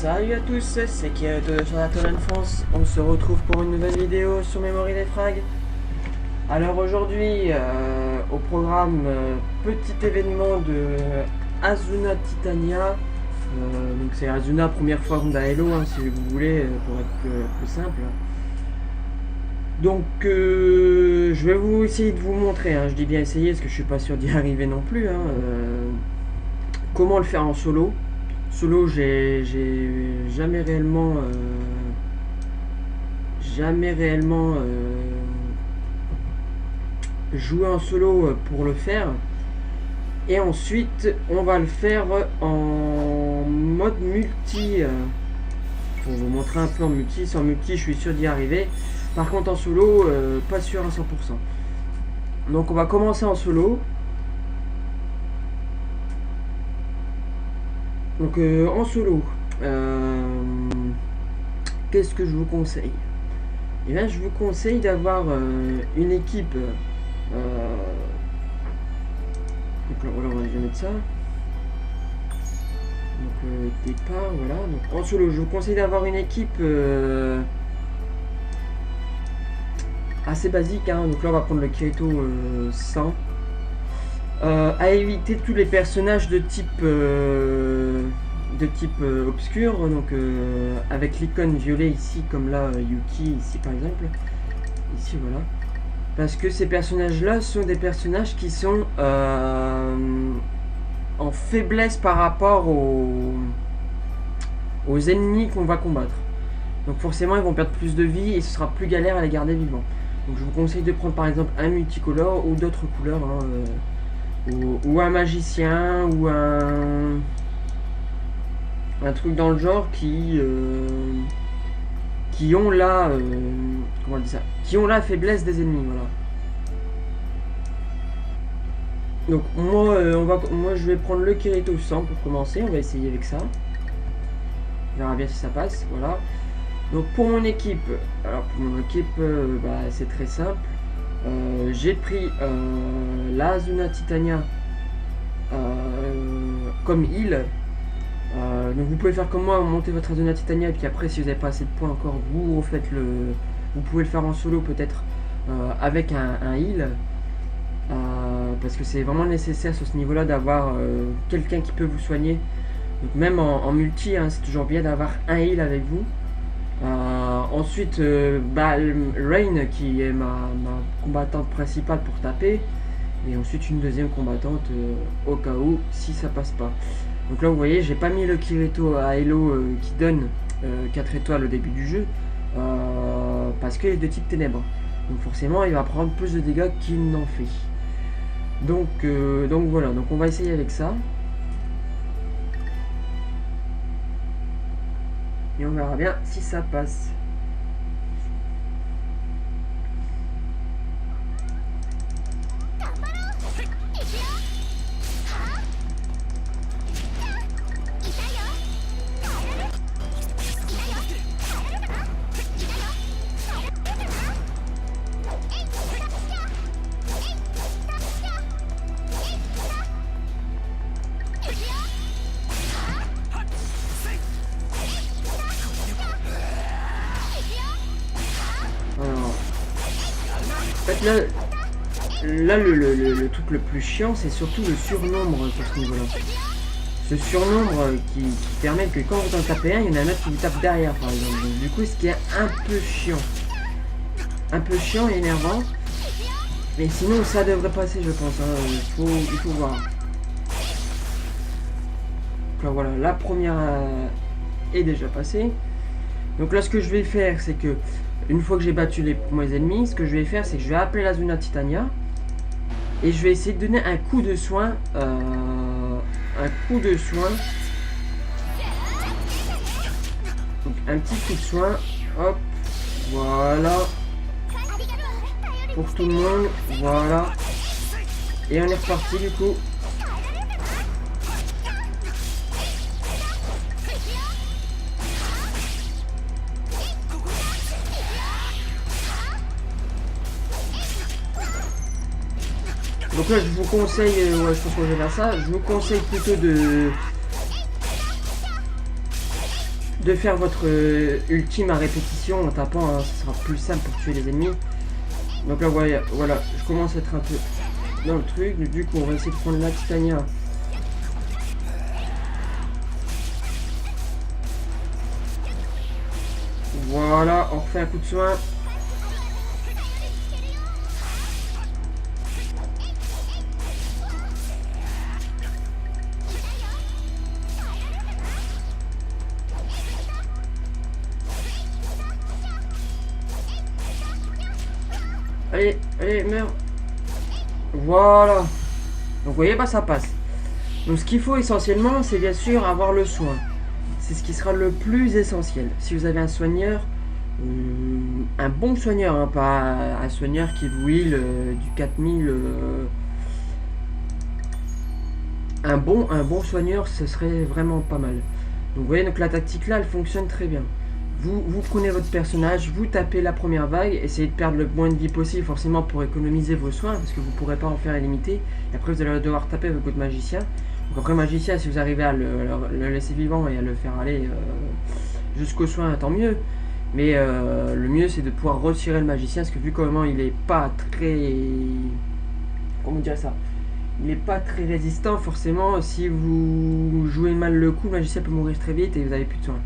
Salut à tous, c'est Kirito de sur la Toile France. On se retrouve pour une nouvelle vidéo sur Memory des Frags. Alors aujourd'hui, au programme, petit événement de Asuna Titania. Donc c'est Asuna, première fois contre Halo, hein, si vous voulez, pour être plus simple. Donc je vais vous essayer de vous montrer, hein, je dis bien essayer parce que je suis pas sûr d'y arriver non plus, hein, comment le faire en solo. Solo, j'ai jamais réellement joué en solo pour le faire. Et ensuite, on va le faire en mode multi. Pour vous montrer un peu en multi. Sans multi, je suis sûr d'y arriver. Par contre, en solo, pas sûr à 100%. Donc, on va commencer en solo. Donc en solo, qu'est-ce que je vous conseille? Et bien je vous conseille d'avoir une équipe. Donc là, voilà, on va déjà mettre ça. Donc départ, voilà. Donc en solo, je vous conseille d'avoir une équipe assez basique, hein. Donc là, on va prendre le Kirito 100. À éviter tous les personnages de type obscur, donc avec l'icône violet ici, comme là Yuki ici par exemple, ici voilà, parce que ces personnages là sont des personnages qui sont en faiblesse par rapport aux ennemis qu'on va combattre, donc forcément ils vont perdre plus de vie et ce sera plus galère à les garder vivants. Donc je vous conseille de prendre par exemple un multicolore ou d'autres couleurs, hein, ou un magicien ou un truc dans le genre qui ont la comment on dit ça, qui ont la faiblesse des ennemis, voilà. Donc moi je vais prendre le Kirito 100 pour commencer. On va essayer avec ça, on verra bien si ça passe, voilà. Donc pour mon équipe, c'est très simple. J'ai pris la Asuna Titania comme heal. Donc vous pouvez faire comme moi, monter votre Asuna Titania, et puis après si vous n'avez pas assez de points encore, vous pouvez le faire en solo peut-être avec un heal, parce que c'est vraiment nécessaire sur ce niveau là d'avoir quelqu'un qui peut vous soigner. Donc même en multi, hein, c'est toujours bien d'avoir un heal avec vous. Ensuite, Rain qui est ma combattante principale pour taper, et ensuite une deuxième combattante au cas où si ça passe pas. Donc là vous voyez, j'ai pas mis le Kirito à Halo qui donne 4 étoiles au début du jeu, parce qu'il est de type ténèbres, donc forcément il va prendre plus de dégâts qu'il n'en fait. Donc voilà, donc on va essayer avec ça. Et on verra bien si ça passe. Là le truc le plus chiant, c'est surtout le surnombre sur ce niveau-là. Ce surnombre qui permet que quand vous en tapez un, il y en a un autre qui vous tape derrière, par exemple. Donc, du coup, ce qui est un peu chiant et énervant. Mais sinon, ça devrait passer, je pense, hein. Il faut voir. Donc, voilà, la première est déjà passée. Donc là, ce que je vais faire, c'est que une fois que j'ai battu mes ennemis, ce que je vais faire, c'est que je vais appeler la Asuna Titania et je vais essayer de donner un coup de soin, donc un petit coup de soin, hop, voilà, pour tout le monde, voilà, et on est reparti du coup. Donc là je vous conseille, je pense que je vais faire ça, je vous conseille plutôt de faire votre ultime à répétition en tapant, hein, ce sera plus simple pour tuer les ennemis. Donc là voilà, je commence à être un peu dans le truc, du coup on va essayer de prendre la Titania. Voilà, on refait un coup de soin. Allez, allez, meurs. Voilà. Donc vous voyez, bah ça passe. Donc ce qu'il faut essentiellement, c'est bien sûr avoir le soin. C'est ce qui sera le plus essentiel. Si vous avez un soigneur, un bon soigneur, hein, pas un soigneur qui vous heal du 4000. Un bon soigneur, ce serait vraiment pas mal. Donc vous voyez, donc la tactique là, elle fonctionne très bien. Vous prenez votre personnage, vous tapez la première vague, essayez de perdre le moins de vie possible forcément pour économiser vos soins, parce que vous ne pourrez pas en faire illimité. Et après vous allez devoir taper avec votre magicien. Donc après magicien, si vous arrivez à le laisser vivant et à le faire aller jusqu'aux soins, tant mieux. Mais le mieux c'est de pouvoir retirer le magicien, parce que vu comment il est pas très... Comment dire ça, il n'est pas très résistant forcément. Si vous jouez mal le coup, le magicien peut mourir très vite et vous n'avez plus de soins.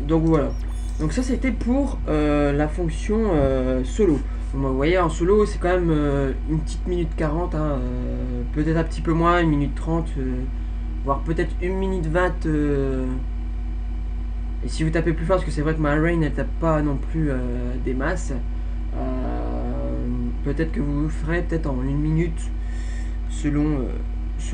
Donc voilà. Donc ça c'était pour la fonction solo. Donc, vous voyez, en solo c'est quand même une petite minute 40, hein, peut-être un petit peu moins, 1 minute 30, voire peut-être 1 minute 20. Et si vous tapez plus fort, parce que c'est vrai que ma Rain elle tape pas non plus des masses, peut-être que vous ferez peut-être en 1 minute selon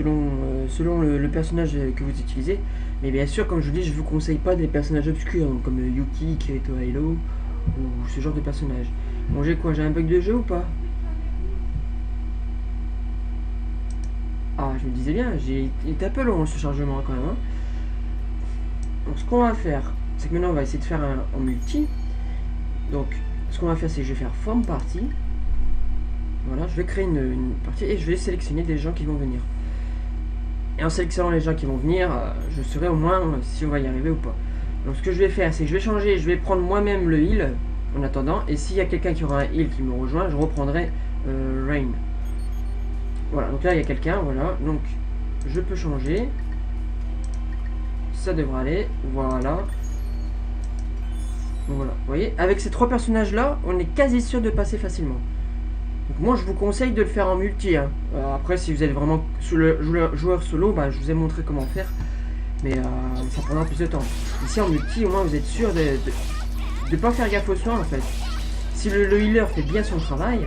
le personnage que vous utilisez. Mais bien sûr, comme je vous dis, je vous conseille pas des personnages obscurs hein, comme Yuki, Kirito Halo ou ce genre de personnage. Bon, j'ai quoi? J'ai un bug de jeu ou pas? Ah, je me disais bien, il était un peu long ce chargement quand même. Hein. Donc ce qu'on va faire, c'est que maintenant on va essayer de faire en multi. Donc ce qu'on va faire, c'est que je vais faire form party. Voilà, je vais créer une partie et je vais sélectionner des gens qui vont venir. Et en sélectionnant les gens qui vont venir, je saurai au moins si on va y arriver ou pas. Donc ce que je vais faire, c'est que je vais changer, je vais prendre moi-même le heal en attendant. Et s'il y a quelqu'un qui aura un heal qui me rejoint, je reprendrai Rain. Voilà, donc là il y a quelqu'un, voilà. Donc je peux changer. Ça devrait aller, voilà. Donc voilà, vous voyez, avec ces 3 personnages là, on est quasi sûr de passer facilement. Donc moi je vous conseille de le faire en multi. Hein. Après si vous êtes vraiment sous le joueur solo, bah, je vous ai montré comment faire. Mais ça prendra plus de temps. Ici en multi, au moins vous êtes sûr de ne pas faire gaffe aux soins en fait. Si le healer fait bien son travail,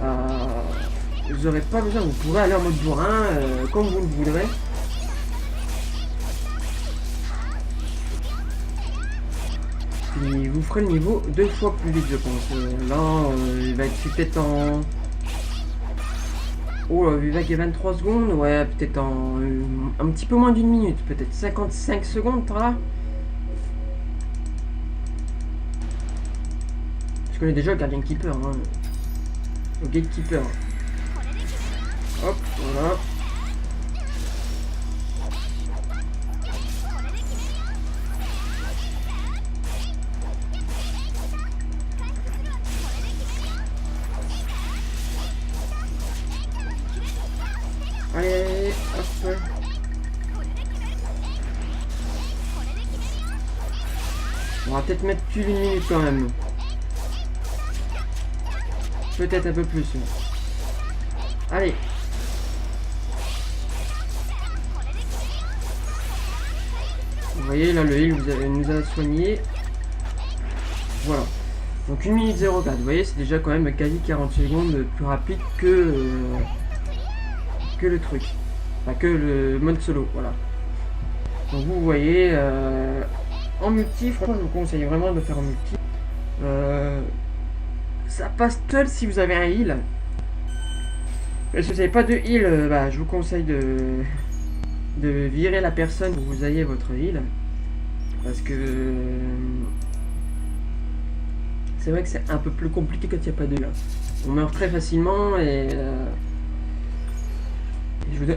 vous n'aurez pas besoin, vous pourrez aller en mode bourrin comme vous le voudrez. Et vous ferez le niveau 2 fois plus vite je pense. Là il va être peut-être en... Oh il va être 23 secondes, ouais peut-être en un petit peu moins d'1 minute, peut-être 55 secondes par là. Je connais déjà le gardien keeper, hein. Le gatekeeper. Hop, voilà. Allez, hop. On va peut-être mettre plus d'1 minute quand même. Peut-être un peu plus. Allez. Vous voyez là le heal nous a soigné. Voilà. Donc 1 minute 04. Vous voyez c'est déjà quand même quasi 40 secondes plus rapide que le truc. Enfin que le mode solo. Voilà. Donc vous voyez en multi, franchement je vous conseille vraiment de le faire en multi. Ça passe seul si vous avez un heal. Et si vous n'avez pas de heal, bah, je vous conseille de virer la personne où vous ayez votre heal. Parce que c'est vrai que c'est un peu plus compliqué quand il n'y a pas de heal. On meurt très facilement et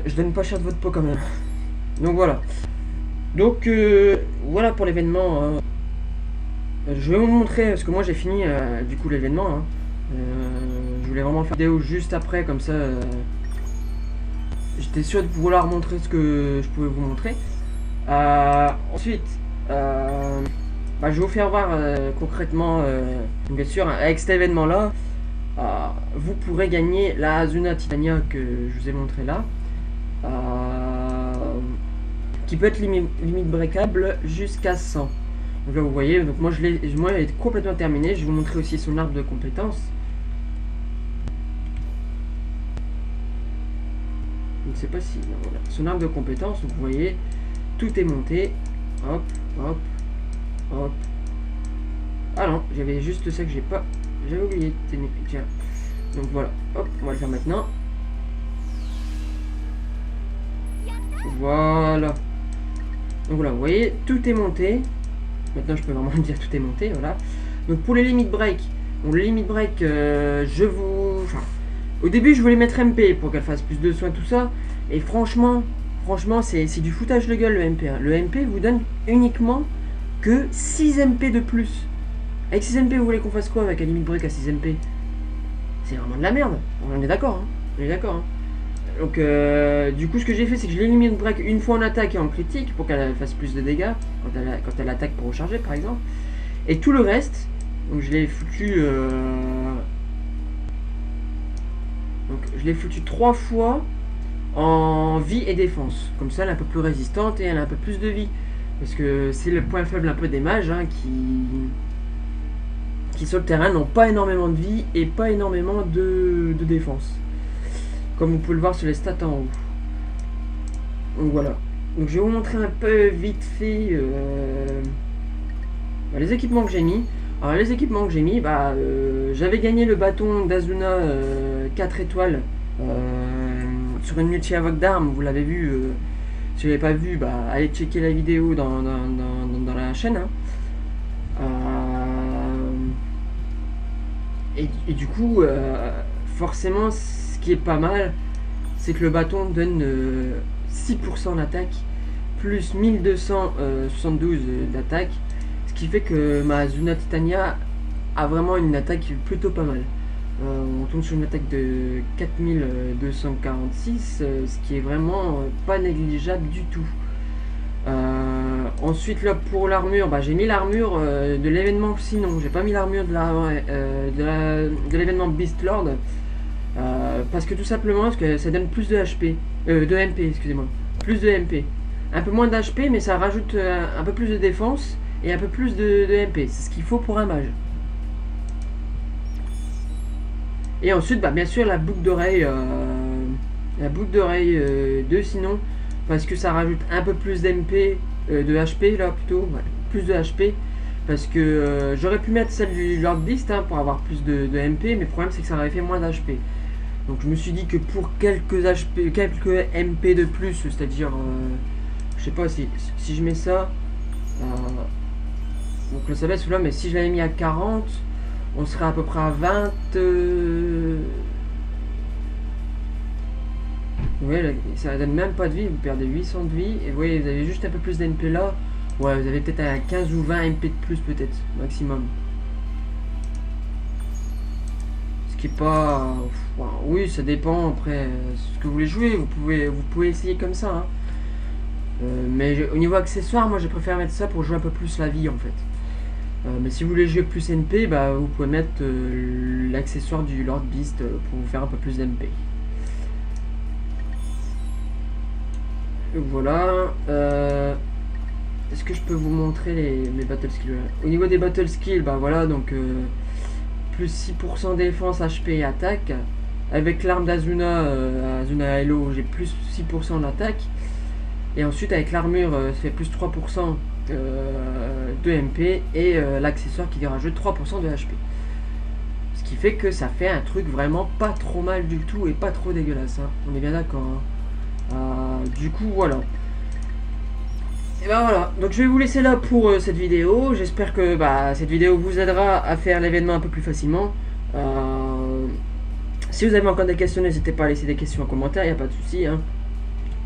je donne pas cher de votre peau quand même. Donc voilà. Donc voilà pour l'événement. Hein. Je vais vous montrer, parce que moi j'ai fini du coup l'événement. Hein. Je voulais vraiment faire une vidéo juste après, comme ça j'étais sûr de vouloir montrer ce que je pouvais vous montrer. Ensuite, je vais vous faire voir concrètement, bien sûr, avec cet événement là, vous pourrez gagner la Asuna Titania que je vous ai montré là. Qui peut être limite breakable jusqu'à 100. Donc là vous voyez, donc moi elle est complètement terminée. Je vais vous montrer aussi son arbre de compétences. Je ne sais pas si... Non, voilà. Son arbre de compétences, donc vous voyez, tout est monté. Hop, hop, hop. Ah non, j'avais juste ça que j'ai pas... J'avais oublié. Tiens. Donc voilà, hop, on va le faire maintenant. Voilà. Donc voilà, vous voyez, tout est monté. Maintenant, je peux vraiment dire tout est monté, voilà. Donc pour les limit break, bon, les limit break, je vous... Enfin, au début, je voulais mettre MP pour qu'elle fasse plus de soins, tout ça. Et franchement, c'est du foutage de gueule le MP. Hein. Le MP vous donne uniquement que 6 MP de plus. Avec 6 MP, vous voulez qu'on fasse quoi avec un limit break à 6 MP? C'est vraiment de la merde. On est d'accord, hein. On est d'accord, hein. Donc du coup ce que j'ai fait c'est que je l'élimine break une fois en attaque et en critique pour qu'elle fasse plus de dégâts quand elle attaque pour recharger par exemple. Et tout le reste, donc je l'ai foutu donc je l'ai foutu 3 fois en vie et défense. Comme ça elle est un peu plus résistante et elle a un peu plus de vie. Parce que c'est le point faible un peu des mages hein, qui sur le terrain n'ont pas énormément de vie et pas énormément de défense. Comme vous pouvez le voir sur les stats en haut. Donc voilà. Donc je vais vous montrer un peu vite fait les équipements que j'ai mis. Alors les équipements que j'ai mis, j'avais gagné le bâton d'Azuna 4 étoiles sur une multi-avoc d'armes, vous l'avez vu. Si vous l'avez pas vu, allez checker la vidéo dans la chaîne. Hein. Et du coup, forcément, ce qui est pas mal, c'est que le bâton donne 6% d'attaque, plus 1272 d'attaque, ce qui fait que ma Asuna Titania a vraiment une attaque plutôt pas mal. On tombe sur une attaque de 4246, ce qui est vraiment pas négligeable du tout. Ensuite là pour l'armure, j'ai mis l'armure de l'événement sinon, j'ai pas mis l'armure de l'événement Beast Lord parce que tout simplement parce que ça donne plus de HP, de MP excusez-moi, plus de MP, un peu moins d'HP mais ça rajoute un peu plus de défense et un peu plus de MP, c'est ce qu'il faut pour un mage. Et ensuite bien sûr la boucle d'oreille de sinon, parce que ça rajoute un peu plus d'MP, de HP là plutôt, ouais, plus de HP, parce que j'aurais pu mettre celle du Lord Beast hein, pour avoir plus de MP, mais le problème c'est que ça aurait fait moins d'HP. Donc je me suis dit que pour quelques MP de plus, c'est-à-dire, je sais pas si je mets ça, donc là ça baisse là, mais si je l'avais mis à 40, on serait à peu près à 20. Ouais, ça donne même pas de vie, vous perdez 800 de vie, et vous voyez, vous avez juste un peu plus d'MP là. Ouais, vous avez peut-être un 15 ou 20 MP de plus, peut-être, maximum. Ce qui est pas... oui, ça dépend, après, ce que vous voulez jouer, vous pouvez essayer comme ça. Hein. Mais au niveau accessoire, moi, je préfère mettre ça pour jouer un peu plus la vie, en fait. Mais si vous voulez jouer plus NP, vous pouvez mettre l'accessoire du Lord Beast pour vous faire un peu plus d'MP. Voilà. Est-ce que je peux vous montrer mes battle skills? Au niveau des battle skills, voilà, donc plus 6% défense, HP et attaque. Avec l'arme d'Azuna, Azuna Hello, j'ai plus 6% d'attaque. Et ensuite avec l'armure, ça fait plus 3% de MP. Et l'accessoire qui rajoute 3% de HP. Ce qui fait que ça fait un truc vraiment pas trop mal du tout et pas trop dégueulasse. Hein. On est bien d'accord. Hein. Du coup voilà. Et voilà, donc je vais vous laisser là pour cette vidéo. J'espère que cette vidéo vous aidera à faire l'événement un peu plus facilement. Si vous avez encore des questions, n'hésitez pas à laisser des questions en commentaire, il n'y a pas de souci. Hein.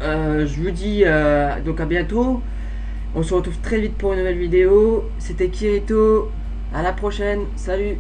Je vous dis donc à bientôt. On se retrouve très vite pour une nouvelle vidéo. C'était Kirito. À la prochaine. Salut.